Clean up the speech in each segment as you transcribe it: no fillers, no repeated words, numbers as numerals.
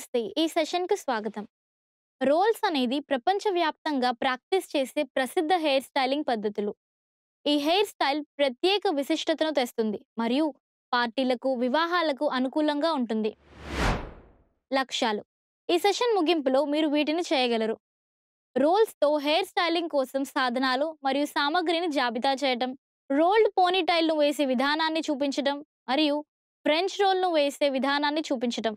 నమస్తే. ఈ సెషన్‌కి స్వాగతం. రోల్స్ అనేది ప్రపంచవ్యాప్తంగా ప్రాక్టీస్ చేసే ప్రసిద్ధ హెయిర్ స్టైలింగ్ పద్ధతులు. ఈ హెయిర్ స్టైల్ ప్రత్యేక విశిష్టతను తెస్తుంది మరియు పార్టీలకు, వివాహాలకు అనుకూలంగా ఉంటుంది. లక్ష్యాలు: ఈ సెషన్ ముగింపులో మీరు వీటిని చేయగలరు. రోల్స్‌తో హెయిర్ స్టైలింగ్ కోసం సాధనాలు మరియు సామగ్రిని జాబితా చేయటం, రోల్డ్ పోనీటైల్‌ను వేసే విధానాన్ని చూపించటం మరియు ఫ్రెంచ్ రోల్‌ను వేసే విధానాన్ని చూపించటం.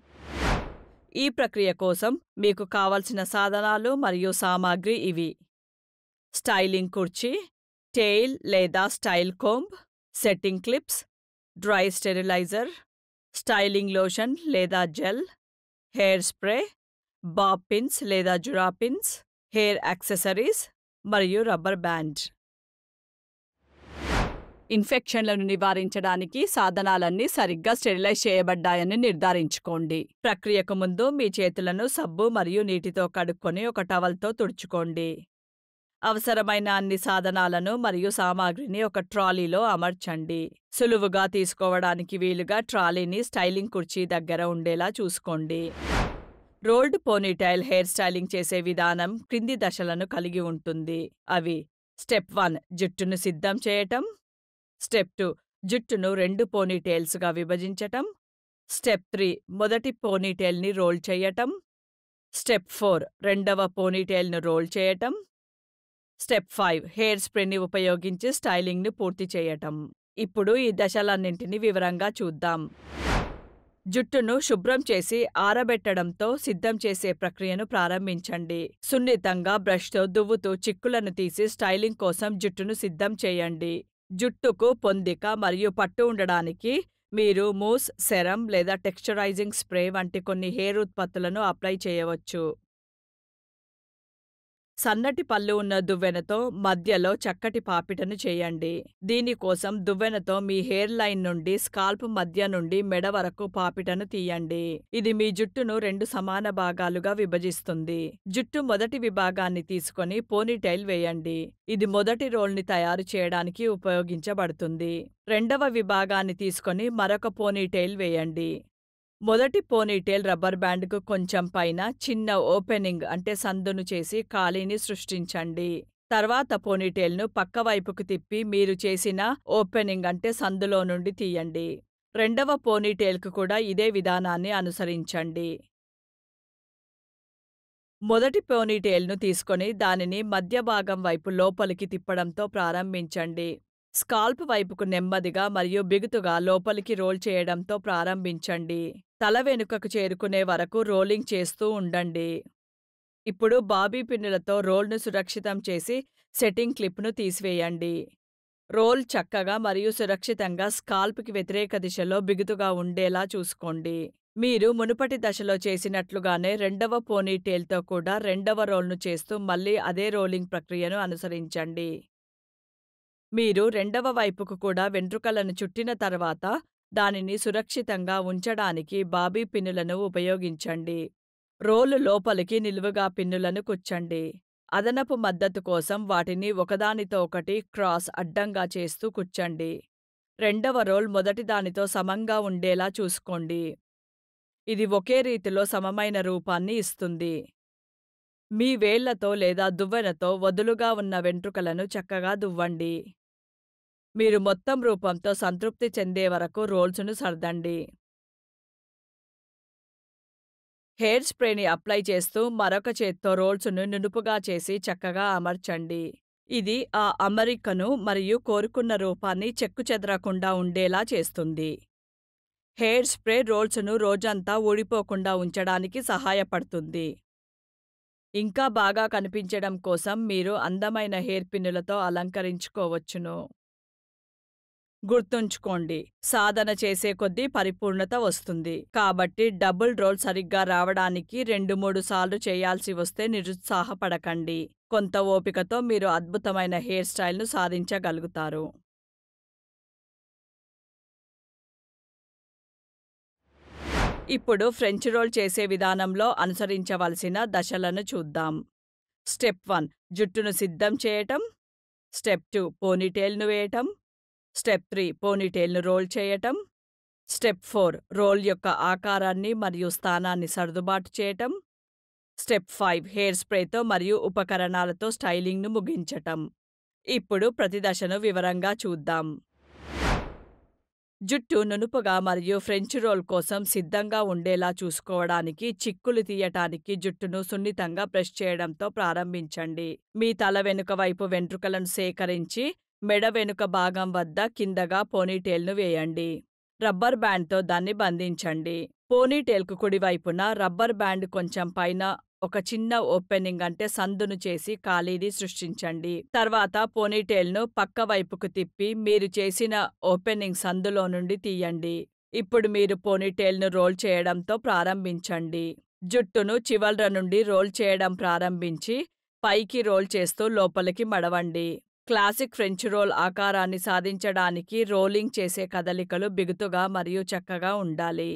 ఈ ప్రక్రియ కోసం మీకు కావలసిన సాధనాలు మరియు సామాగ్రి ఇవి: స్టైలింగ్ కుర్చీ, టెయిల్ లేదా style comb, setting clips, dry sterilizer, styling lotion లేదా gel, hair spray, bob pins లేదా జురా పిన్స్, హెయిర్ యాక్సెసరీస్ మరియు రబ్బర్ బ్యాండ్. ఇన్ఫెక్షన్లను నివారించడానికి సాధనాలన్నీ సరిగ్గా స్టెరిలైజ్ చేయబడ్డాయని నిర్ధారించుకోండి. ప్రక్రియకు ముందు మీ చేతులను సబ్బు మరియు నీటితో కడుక్కొని ఒక టవల్తో తుడుచుకోండి. అవసరమైన అన్ని సాధనాలను మరియు సామాగ్రిని ఒక ట్రాలీలో అమర్చండి. సులువుగా తీసుకోవడానికి వీలుగా ట్రాలీని స్టైలింగ్ కుర్చీ దగ్గర ఉండేలా చూసుకోండి. రోల్డ్ పోనీటైల్ హెయిర్ స్టైలింగ్ చేసే విధానం క్రింది దశలను కలిగి ఉంటుంది. అవి: స్టెప్ 1 జుట్టును సిద్ధం చేయటం. స్టెప్ 2 జుట్టును 2 పోనీటైల్స్గా విభజించటం. స్టెప్ 3 మొదటి పోనీటైల్ని రోల్ చేయటం. స్టెప్ 4 రెండవ పోనీటైల్ను రోల్ చేయటం. స్టెప్ 5 హెయిర్ స్ప్రేని ఉపయోగించి స్టైలింగ్ను పూర్తి చేయటం. ఇప్పుడు ఈ దశలన్నింటినీ వివరంగా చూద్దాం. జుట్టును శుభ్రం చేసి ఆరబెట్టడంతో సిద్ధం చేసే ప్రక్రియను ప్రారంభించండి. సున్నితంగా బ్రష్తో దువ్వుతూ చిక్కులను తీసి స్టైలింగ్ కోసం జుట్టును సిద్ధం చేయండి. జుట్టుకు పొందిక మరియు పట్టు ఉండడానికి మీరు మూస్, సెరం లేదా టెక్స్చరైజింగ్ స్ప్రే వంటి కొన్ని హెయిర్ ఉత్పత్తులను అప్లై చేయవచ్చు. సన్నటి పళ్ళు ఉన్న దువ్వెనతో మధ్యలో చక్కటి పాపిటను చేయండి. దీనికోసం దువ్వెనతో మీ హెయిర్ లైన్ నుండి స్కాల్ప్ మధ్య నుండి మెడ వరకు పాపిటను తీయండి. ఇది మీ జుట్టును 2 సమాన భాగాలుగా విభజిస్తుంది. జుట్టు మొదటి విభాగాన్ని తీసుకొని పోనీటైల్ వేయండి. ఇది మొదటి రోల్ని తయారు చేయడానికి ఉపయోగించబడుతుంది. రెండవ విభాగాన్ని తీసుకొని మరొక పోనీటైల్ వేయండి. మొదటి పోనీటైల్ రబ్బర్ బ్యాండ్కు కొంచెం పైన చిన్న ఓపెనింగ్ అంటే సందును చేసి ఖాళీని సృష్టించండి. తర్వాత పోనీటైల్ను పక్కవైపుకు తిప్పి మీరు చేసిన ఓపెనింగ్ అంటే సందులో నుండి తీయండి. రెండవ పోనీటైల్కు కూడా ఇదే విధానాన్ని అనుసరించండి. మొదటి పోనీటైల్ను తీసుకొని దానిని మధ్య భాగం వైపు లోపలికి తిప్పడంతో ప్రారంభించండి. స్కాల్ప్ వైపుకు నెమ్మదిగా మరియు బిగుతుగా లోపలికి రోల్ చేయడంతో ప్రారంభించండి. తల వెనుకకు చేరుకునే వరకు రోలింగ్ చేస్తూ ఉండండి. ఇప్పుడు బాబీ పిన్నులతో రోల్ను సురక్షితం చేసి సెట్టింగ్ క్లిప్ను తీసివేయండి. రోల్ చక్కగా మరియు సురక్షితంగా స్కాల్ప్కి వ్యతిరేక దిశలో బిగుతుగా ఉండేలా చూసుకోండి. మీరు మునుపటి దశలో చేసినట్లుగానే రెండవ పోనీటైల్తో కూడా రెండవ రోల్ను చేస్తూ మళ్ళీ అదే రోలింగ్ ప్రక్రియను అనుసరించండి. మీరు రెండవ వైపుకు కూడా వెంట్రుకలను చుట్టిన తర్వాత దానిని సురక్షితంగా ఉంచడానికి బాబీ పిన్నులను ఉపయోగించండి. రోలు లోపలికి నిలువుగా పిన్నులను కుచ్చండి. అదనపు మద్దతు కోసం వాటిని ఒకదానితో ఒకటి క్రాస్ అడ్డంగా చేస్తూ కుచ్చండి. రెండవ రోల్ మొదటి దానితో సమంగా ఉండేలా చూసుకోండి. ఇది ఒకే రీతిలో సమమైన రూపాన్ని ఇస్తుంది. మీ వేళ్లతో లేదా దువ్వెనతో వదులుగా ఉన్న వెంట్రుకలను చక్కగా దువ్వండి. మీరు మొత్తం రూపంతో సంతృప్తి చెందే వరకు రోల్స్ను సర్దండి. హెయిర్ స్ప్రేని అప్లై చేస్తూ మరొక చేత్తో రోల్స్ను నునుపుగా చేసి చక్కగా అమర్చండి. ఇది ఆ అమరికను మరియు కోరుకున్న రూపాన్ని చెక్కుచెదరకుండా ఉండేలా చేస్తుంది. హెయిర్ స్ప్రే రోల్స్ను రోజంతా ఊడిపోకుండా ఉంచడానికి సహాయపడుతుంది. ఇంకా బాగా కనిపించడం కోసం మీరు అందమైన హెయిర్ పిన్నులతో అలంకరించుకోవచ్చును. గుర్తుంచుకోండి, సాధన చేసే కొద్దీ పరిపూర్ణత వస్తుంది. కాబట్టి డబుల్ రోల్ సరిగ్గా రావడానికి 2-3 సార్లు చేయాల్సి వస్తే నిరుత్సాహపడకండి. కొంత ఓపికతో మీరు అద్భుతమైన హెయిర్ స్టైల్ను సాధించగలుగుతారు. ఇప్పుడు ఫ్రెంచ్ రోల్ చేసే విధానంలో అనుసరించవలసిన దశలను చూద్దాం. స్టెప్ 1 జుట్టును సిద్ధం చేయటం. స్టెప్ 2 పోనీటైల్ను వేయటం. స్టెప్ 3 పోనీటైల్ను రోల్ చేయటం. స్టెప్ 4 రోల్ యొక్క ఆకారాన్ని మరియు స్థానాన్ని సర్దుబాటు చేయటం. స్టెప్ 5 హెయిర్ స్ప్రేతో మరియు ఉపకరణాలతో స్టైలింగ్‌ను ముగించటం. ఇప్పుడు ప్రతి దశను వివరంగా చూద్దాం. జుట్టు నునుపుగా మరియు ఫ్రెంచ్ రోల్ కోసం సిద్ధంగా ఉండేలా చూసుకోవడానికి చిక్కులు తీయటానికి జుట్టును సున్నితంగా బ్రష్ చేయడంతో ప్రారంభించండి. మీ తల వెనుక వైపు వెంట్రుకలను సేకరించి మెడ వెనుక భాగం వద్ద కిందగా పోనీటేల్ను వేయండి. రబ్బర్ బ్యాండ్తో దాన్ని బంధించండి. పోనీటేల్కు కుడివైపున రబ్బర్ బ్యాండ్ కొంచెం పైన ఒక చిన్న ఓపెనింగ్ అంటే సందును చేసి ఖాళీని సృష్టించండి. తర్వాత పోనీటేల్ను పక్క వైపుకు తిప్పి మీరు చేసిన ఓపెనింగ్ సందులో నుండి తీయండి. ఇప్పుడు మీరు పోనీటేల్ను రోల్ చేయడంతో ప్రారంభించండి. జుట్టును చివర్ల నుండి రోల్ చేయడం ప్రారంభించి పైకి రోల్ చేస్తూ లోపలికి మడవండి. క్లాసిక్ ఫ్రెంచ్ రోల్ ఆకారాన్ని సాధించడానికి రోలింగ్ చేసే కదలికలు బిగుతుగా మరియు చక్కగా ఉండాలి.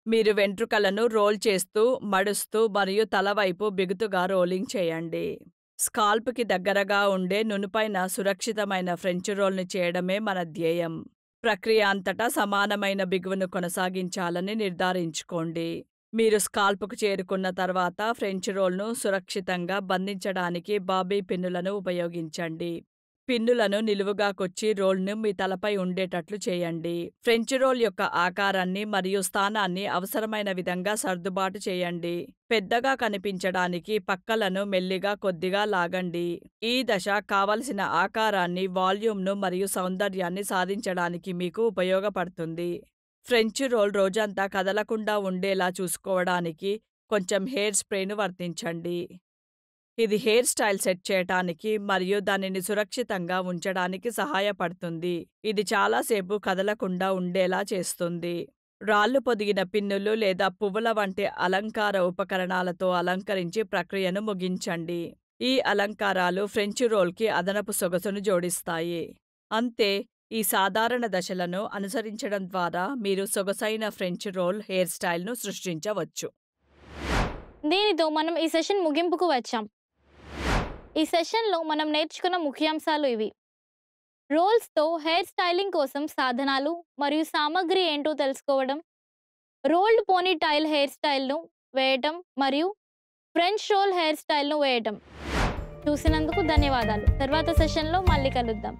మీరు వెంట్రుకలను రోల్ చేస్తూ, మడుస్తూ మరియు తలవైపు బిగుతుగా రోలింగ్ చేయండి. స్కాల్ప్‌కి దగ్గరగా ఉండే నునుపైన సురక్షితమైన ఫ్రెంచ్ రోల్‌ని చేయడమే మన ధ్యేయం. ప్రక్రియ అంతటా సమానమైన బిగువును కొనసాగించాలని నిర్ధారించుకోండి. మీరు స్కాల్ప్‌కు చేరుకున్న తర్వాత ఫ్రెంచ్ రోల్‌ను సురక్షితంగా బంధించడానికి బాబీ పిన్నులను ఉపయోగించండి. పిన్నులను నిలువుగా కొచ్చి రోల్‌ను మీ తలపై ఉండేటట్లు చేయండి. ఫ్రెంచ్ రోల్ యొక్క ఆకారాన్ని మరియు స్థానాన్ని అవసరమైన విధంగా సర్దుబాటు చేయండి. పెద్దగా కనిపించడానికి పక్కలను మెల్లిగా కొద్దిగా లాగండి. ఈ దశ కావలసిన ఆకారాన్ని, వాల్యూమ్‌ను మరియు సౌందర్యాన్ని సాధించడానికి మీకు ఉపయోగపడుతుంది. ఫ్రెంచ్ రోల్ రోజంతా కదలకుండా ఉండేలా చూసుకోవడానికి కొంచెం హెయిర్ స్ప్రేను వర్తించండి. ఇది హెయిర్ స్టైల్ సెట్ చేయటానికి మరియు దానిని సురక్షితంగా ఉంచడానికి సహాయపడుతుంది. ఇది చాలాసేపు కదలకుండా ఉండేలా చేస్తుంది. రాళ్లు పొదిగిన పిన్నులు లేదా పువ్వుల వంటి అలంకార ఉపకరణాలతో అలంకరించి ప్రక్రియను ముగించండి. ఈ అలంకారాలు ఫ్రెంచ్ రోల్‌కి అదనపు సొగసును జోడిస్తాయి. అంతే, ఈ సాధారణ దశలను అనుసరించడం ద్వారా మీరు సొగసైన ఫ్రెంచ్ రోల్ హెయిర్ స్టైల్‌ను సృష్టించవచ్చు. దీనితో మనం ఈ సెషన్ ముగింపుకు వచ్చాం. ఈ సెషన్‌లో మనం నేర్చుకున్న ముఖ్యాంశాలు ఇవి. రోల్స్‌తో హెయిర్ స్టైలింగ్ కోసం సాధనాలు మరియు సామగ్రి ఏంటో తెలుసుకోవడం, రోల్డ్ పోనీటైల్ హెయిర్ స్టైల్‌ను వేయటం మరియు ఫ్రెంచ్ రోల్ హెయిర్ స్టైల్‌ను వేయటం. చూసినందుకు ధన్యవాదాలు. తర్వాత సెషన్‌లో మళ్ళీ కలుద్దాం.